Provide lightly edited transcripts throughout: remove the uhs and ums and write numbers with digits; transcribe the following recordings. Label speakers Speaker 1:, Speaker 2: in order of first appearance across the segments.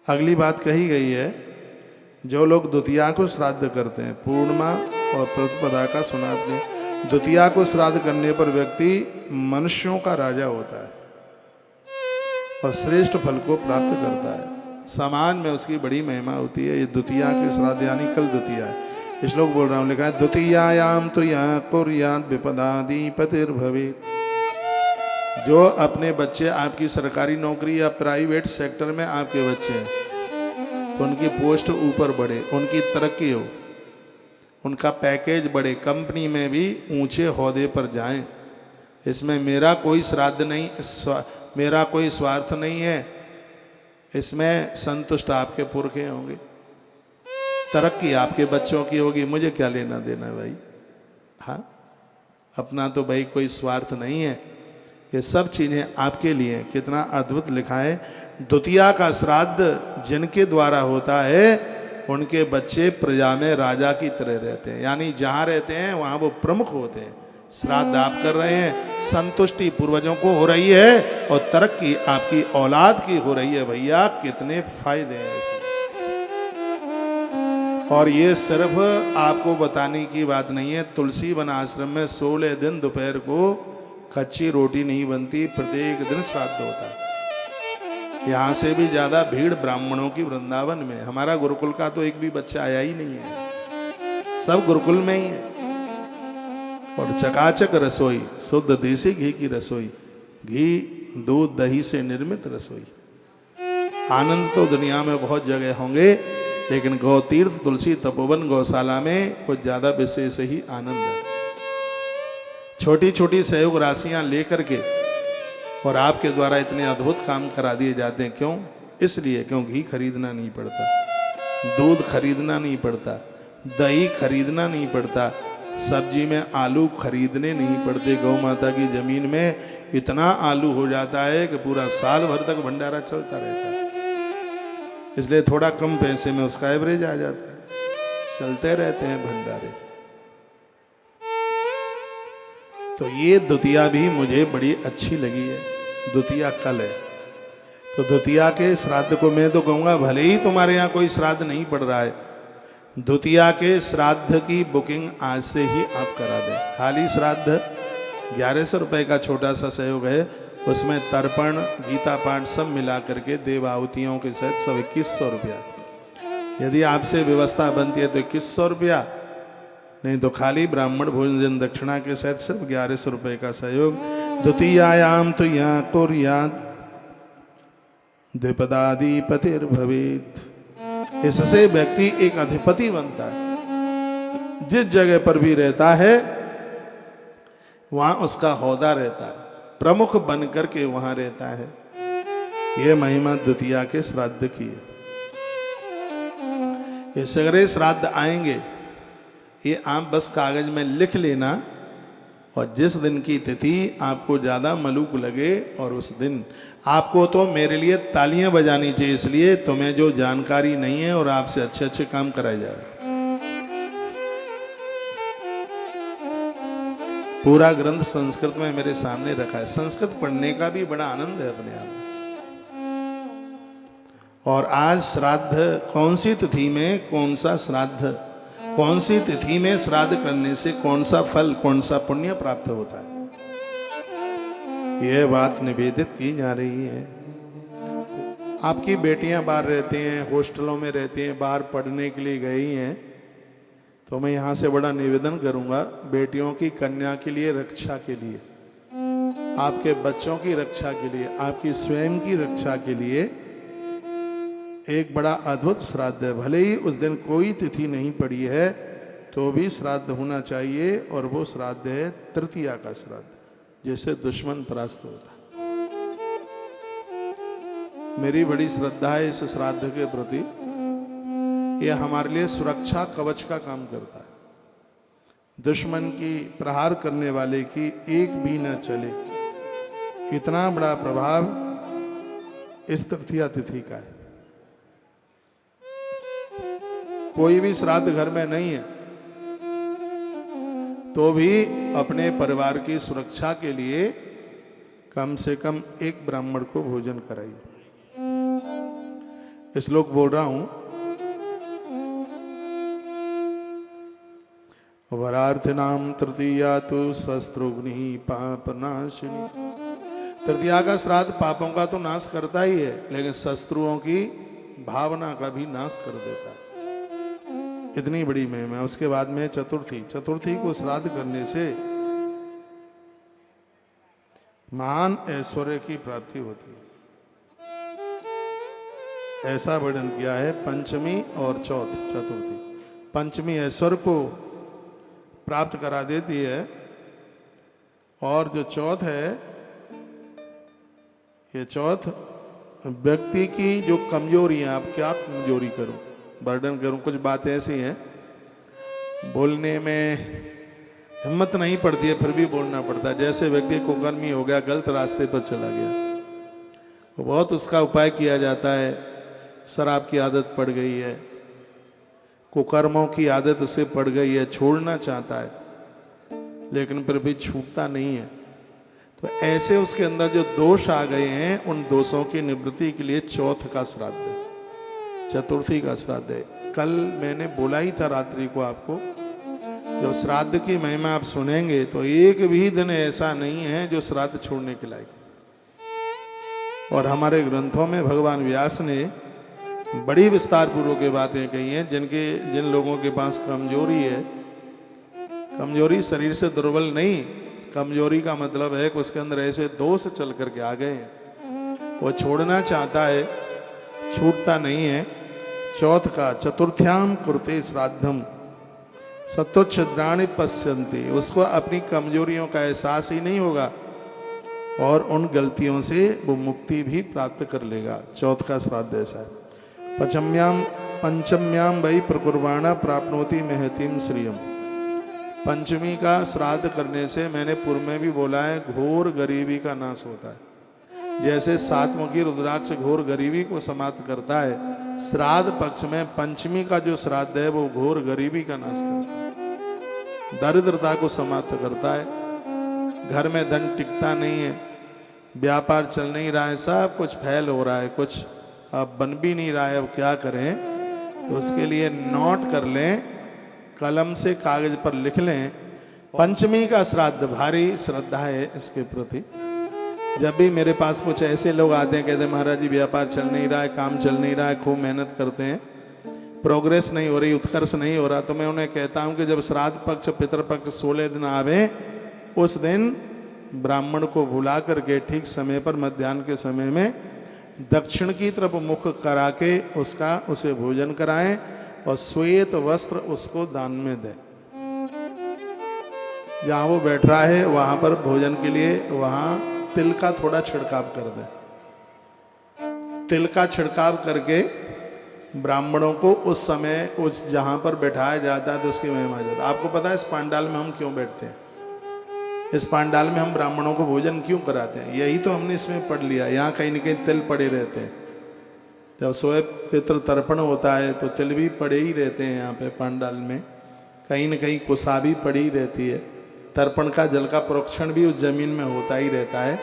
Speaker 1: अगली बात कही गई है, जो लोग द्वितीया को श्राद्ध करते हैं, पूर्णिमा और प्रतिपदा का सुनाते हैं, द्वितीया को श्राद्ध करने पर व्यक्ति मनुष्यों का राजा होता है और श्रेष्ठ फल को प्राप्त करता है। समाज में उसकी बड़ी महिमा होती है। ये द्वितीया के श्राद्ध यानी कल द्वितीया है। इस लोग बोल रहा हूँ, लिखा है द्वितीयायाम तो यहाँ कुर्यात विपदाधिपतिर्भवेत्। जो अपने बच्चे, आपकी सरकारी नौकरी या प्राइवेट सेक्टर में आपके बच्चे हैं, तो उनकी पोस्ट ऊपर बढ़े, उनकी तरक्की हो, उनका पैकेज बढ़े, कंपनी में भी ऊंचे ओहदे पर जाएं। इसमें मेरा कोई श्राद्ध नहीं, मेरा कोई स्वार्थ नहीं है, इसमें संतुष्ट आपके पुरखे होंगे, तरक्की आपके बच्चों की होगी, मुझे क्या लेना देना भाई। हाँ, अपना तो भाई कोई स्वार्थ नहीं है। ये सब चीज़ें आपके लिए। कितना अद्भुत लिखा है, द्वितीया का श्राद्ध जिनके द्वारा होता है उनके बच्चे प्रजा में राजा की तरह रहते हैं, यानी जहाँ रहते हैं वहाँ वो प्रमुख होते हैं। श्राद्ध आप कर रहे हैं, संतुष्टि पूर्वजों को हो रही है और तरक्की आपकी औलाद की हो रही है। भैया कितने फायदे हैं इसमें। और ये सिर्फ आपको बताने की बात नहीं है, तुलसी वन आश्रम में 16 दिन दोपहर को कच्ची रोटी नहीं बनती, प्रत्येक दिन श्राद्ध होता है। यहाँ से भी ज्यादा भीड़ ब्राह्मणों की वृंदावन में। हमारा गुरुकुल का तो एक भी बच्चा आया ही नहीं है, सब गुरुकुल में ही है। और चकाचक रसोई, शुद्ध देसी घी की रसोई, घी दूध दही से निर्मित रसोई। आनंद तो दुनिया में बहुत जगह होंगे, लेकिन गौ तीर्थ तुलसी तपोवन गौशाला में कुछ ज्यादा विशेष ही आनंद है। छोटी छोटी सहयोग राशियां लेकर के और आपके द्वारा इतने अद्भुत काम करा दिए जाते हैं। क्यों? इसलिए क्यों घी खरीदना नहीं पड़ता, दूध खरीदना नहीं पड़ता, दही खरीदना नहीं पड़ता, सब्जी में आलू खरीदने नहीं पड़ते। गौ माता की जमीन में इतना आलू हो जाता है कि पूरा साल भर तक भंडारा चलता रहता है। इसलिए थोड़ा कम पैसे में उसका एवरेज आ जाता है, चलते रहते हैं भंडारे। तो ये द्वितीया भी मुझे बड़ी अच्छी लगी है। द्वितीया कल है, तो द्वितीया के श्राद्ध को मैं तो कहूँगा, भले ही तुम्हारे यहाँ कोई श्राद्ध नहीं पड़ रहा है, द्वितीया के श्राद्ध की बुकिंग आज से ही आप करा दें। खाली श्राद्ध 1100 रुपये का छोटा सा सहयोग है, उसमें तर्पण गीता पाठ सब मिला करके देवाहुतियों के सहित सब 2100 रुपया। यदि आपसे व्यवस्था बनती है तो 2100 रुपया, नहीं तो खाली ब्राह्मण भोजन दक्षिणा के सहित सिर्फ 1100 रुपये का सहयोग। द्वितीयायाम तो यहाँ कुर्यात् द्विपदाधिपतिर्भवेत्। इससे व्यक्ति एक अधिपति बनता है। जिस जगह पर भी रहता है वहां उसका ओहदा रहता है, प्रमुख बनकर के वहां रहता है। यह महिमा द्वितीया के श्राद्ध की है। ये सगरे श्राद्ध आएंगे, ये आप बस कागज में लिख लेना, और जिस दिन की तिथि आपको ज़्यादा मलूक लगे और उस दिन आपको तो मेरे लिए तालियां बजानी चाहिए, इसलिए तुम्हें जो जानकारी नहीं है और आपसे अच्छे अच्छे काम कराए जा रहे। पूरा ग्रंथ संस्कृत में मेरे सामने रखा है। संस्कृत पढ़ने का भी बड़ा आनंद है अपने आप में। और आज श्राद्ध कौन सी तिथि में कौन सा श्राद्ध, कौन सी तिथि में श्राद्ध करने से कौन सा फल, कौन सा पुण्य प्राप्त होता है, यह बात निवेदित की जा रही है। आपकी बेटियां बाहर रहती हैं, हॉस्टलों में रहती हैं, बाहर पढ़ने के लिए गई हैं, तो मैं यहाँ से बड़ा निवेदन करूँगा, बेटियों की कन्या के लिए, रक्षा के लिए, आपके बच्चों की रक्षा के लिए, आपकी स्वयं की रक्षा के लिए एक बड़ा अद्भुत श्राद्ध है। भले ही उस दिन कोई तिथि नहीं पड़ी है तो भी श्राद्ध होना चाहिए, और वो श्राद्ध है तृतीया का श्राद्ध, जिससे दुश्मन परास्त होता। मेरी बड़ी श्रद्धा है इस श्राद्ध के प्रति। यह हमारे लिए सुरक्षा कवच का काम करता है। दुश्मन की प्रहार करने वाले की एक भी न चले, इतना बड़ा प्रभाव इस तृतीया तिथि का है। कोई भी श्राद्ध घर में नहीं है तो भी अपने परिवार की सुरक्षा के लिए कम से कम एक ब्राह्मण को भोजन कराइए। श्लोक बोल रहा हूं। वरार्थिनाम तृतीया तो शस्त्रुघ्नि पापनाशिनी। तृतीया का श्राद्ध पापों का तो नाश करता ही है, लेकिन शत्रुओं की भावना का भी नाश कर देता है। इतनी बड़ी महिमा है। उसके बाद में चतुर्थी, चतुर्थी को श्राद्ध करने से महान ऐश्वर्य की प्राप्ति होती है, ऐसा वर्णन किया है। पंचमी और चतुर्थी। पंचमी ऐश्वर्य को प्राप्त करा देती है, और जो चौथ है, ये चौथ व्यक्ति की जो कमजोरी है, आप क्या कमजोरी करूं, वर्णन करूं। कुछ बातें ऐसी हैं बोलने में हिम्मत नहीं पड़ती है, फिर भी बोलना पड़ता है। जैसे व्यक्ति कुकर्मी हो गया, गलत रास्ते पर चला गया, वो बहुत उसका उपाय किया जाता है। शराब की आदत पड़ गई है, कुकर्मों की आदत उसे पड़ गई है, छोड़ना चाहता है लेकिन फिर भी छूटता नहीं है। तो ऐसे उसके अंदर जो दोष आ गए हैं, उन दोषों की निवृत्ति के लिए चौथ का श्राद्ध है, चतुर्थी का श्राद्ध है। कल मैंने बोला ही था रात्रि को आपको, जब श्राद्ध की महिमा आप सुनेंगे तो एक भी दिन ऐसा नहीं है जो श्राद्ध छोड़ने के लायक। और हमारे ग्रंथों में भगवान व्यास ने बड़ी विस्तार पूर्वक के बातें कही हैं। जिन लोगों के पास कमजोरी है, कमजोरी शरीर से दुर्बल नहीं, कमजोरी का मतलब है कि उसके अंदर ऐसे दोष चल करके आ गए हैं, वो छोड़ना चाहता है, छूटता नहीं है। चौथ का चतुर्थ्याम कुरुते श्राद्धम सत्तोच्छिद्राणि पश्यन्ति, उसको अपनी कमजोरियों का एहसास ही नहीं होगा और उन गलतियों से वो मुक्ति भी प्राप्त कर लेगा। चौथ का श्राद्ध ऐसा है। पंचम्याम वही प्रकुर्बाणा प्राप्नोति महतीम श्रियम। पंचमी का श्राद्ध करने से, मैंने पूर्व में भी बोला है, घोर गरीबी का नाश होता है। जैसे सातमुखी रुद्राक्ष घोर गरीबी को समाप्त करता है, श्राद्ध पक्ष में पंचमी का जो श्राद्ध है वो घोर गरीबी का नाश करता है, दरिद्रता को समाप्त करता है। घर में धन टिकता नहीं है, व्यापार चल नहीं रहा है, सब कुछ फैल हो रहा है, कुछ अब बन भी नहीं रहा है, अब क्या करें। तो उसके लिए नोट कर लें, कलम से कागज पर लिख लें। पंचमी का श्राद्ध, भारी श्रद्धा है इसके प्रति। जब भी मेरे पास कुछ ऐसे लोग आते हैं, कहते हैं महाराज जी व्यापार चल नहीं रहा है, काम चल नहीं रहा है, खूब मेहनत करते हैं, प्रोग्रेस नहीं हो रही, उत्कर्ष नहीं हो रहा, तो मैं उन्हें कहता हूं कि जब श्राद्ध पक्ष पितृपक्ष 16 दिन आवे, उस दिन ब्राह्मण को बुला करके ठीक समय पर मध्याह्न के समय में दक्षिण की तरफ मुख करा के उसे भोजन कराएं और श्वेत वस्त्र उसको दान में दें। जहाँ वो बैठ रहा है वहाँ पर भोजन के लिए वहाँ तिल का थोड़ा छिड़काव कर दें। तिल का छिड़काव करके ब्राह्मणों को उस समय उस जहाँ पर बैठाया जाता है तो उसकी महिमा आ जाता है। आपको पता है इस पांडाल में हम क्यों बैठते हैं? इस पांडाल में हम ब्राह्मणों को भोजन क्यों कराते हैं? यही तो हमने इसमें पढ़ लिया। यहाँ कहीं न कहीं तिल पड़े रहते हैं। जब सोए पितृ तर्पण होता है तो तिल भी पड़े ही रहते हैं यहाँ पे पांडाल में, कहीं न कहीं कुसा भी पड़ी रहती है। तर्पण का जल का प्रोक्षण भी उस जमीन में होता ही रहता है।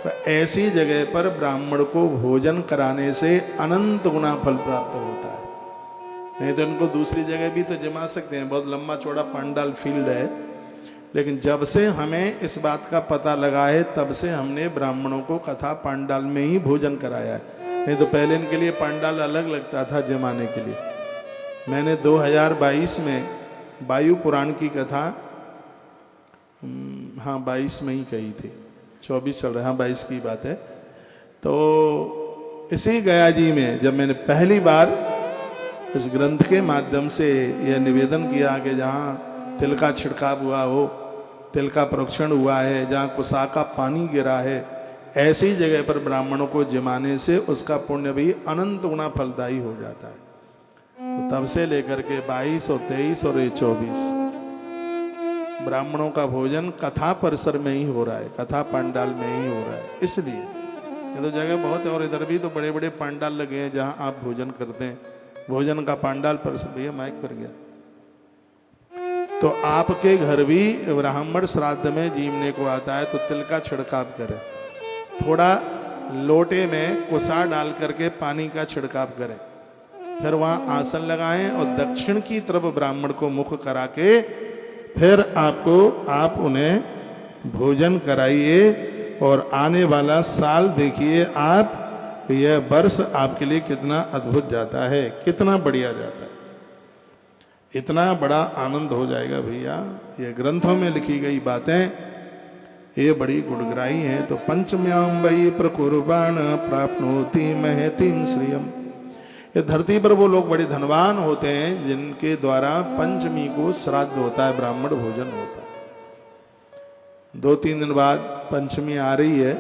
Speaker 1: तो ऐसी जगह पर ब्राह्मण को भोजन कराने से अनंत गुना फल प्राप्त होता है। नहीं तो इनको दूसरी जगह भी तो जमा सकते हैं, बहुत लंबा चौड़ा पांडाल फील्ड है। लेकिन जब से हमें इस बात का पता लगा है तब से हमने ब्राह्मणों को कथा पांडाल में ही भोजन कराया है। नहीं तो पहले इनके लिए पांडाल अलग लगता था जमाने के लिए। मैंने 2022 में वायु पुराण की कथा 22 में ही कही थी, 24 चल रहा है, 22 की बात है। तो इसी गया जी में जब मैंने पहली बार इस ग्रंथ के माध्यम से यह निवेदन किया कि जहाँ तिल का छिड़काव हुआ हो, तिल का प्रोक्षण हुआ है, जहाँ कुसा का पानी गिरा है, ऐसी जगह पर ब्राह्मणों को जिमाने से उसका पुण्य भी अनंत गुना फलदायी हो जाता है। तो तब से लेकर के 22 और 23 और 24 ब्राह्मणों का भोजन कथा परिसर में ही हो रहा है, कथा पंडाल में ही हो रहा है। इसलिए ये तो जगह बहुत है और इधर भी तो बड़े बड़े पंडाल लगे हैं जहाँ आप भोजन करते हैं। भोजन का पंडाल परिसर, भैया माइक पर गया। तो आपके घर भी ब्राह्मण श्राद्ध में जीवने को आता है तो तिल का छिड़काव करें, थोड़ा लोटे में कुसा डाल करके पानी का छिड़काव करें। फिर वहाँ आसन लगाएं और दक्षिण की तरफ ब्राह्मण को मुख करा के फिर आप उन्हें भोजन कराइए। और आने वाला साल देखिए आप, यह वर्ष आपके लिए कितना अद्भुत जाता है, कितना बढ़िया जाता है, इतना बड़ा आनंद हो जाएगा भैया। ये ग्रंथों में लिखी गई बातें ये बड़ी गुणग्राही हैं। तो पंचम्याम वही प्रकुर्बाण प्राप्नोति महतिम श्रियम। ये धरती पर वो लोग बड़े धनवान होते हैं जिनके द्वारा पंचमी को श्राद्ध होता है, ब्राह्मण भोजन होता है। 2-3 दिन बाद पंचमी आ रही है,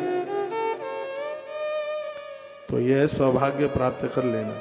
Speaker 1: तो यह सौभाग्य प्राप्त कर लेना।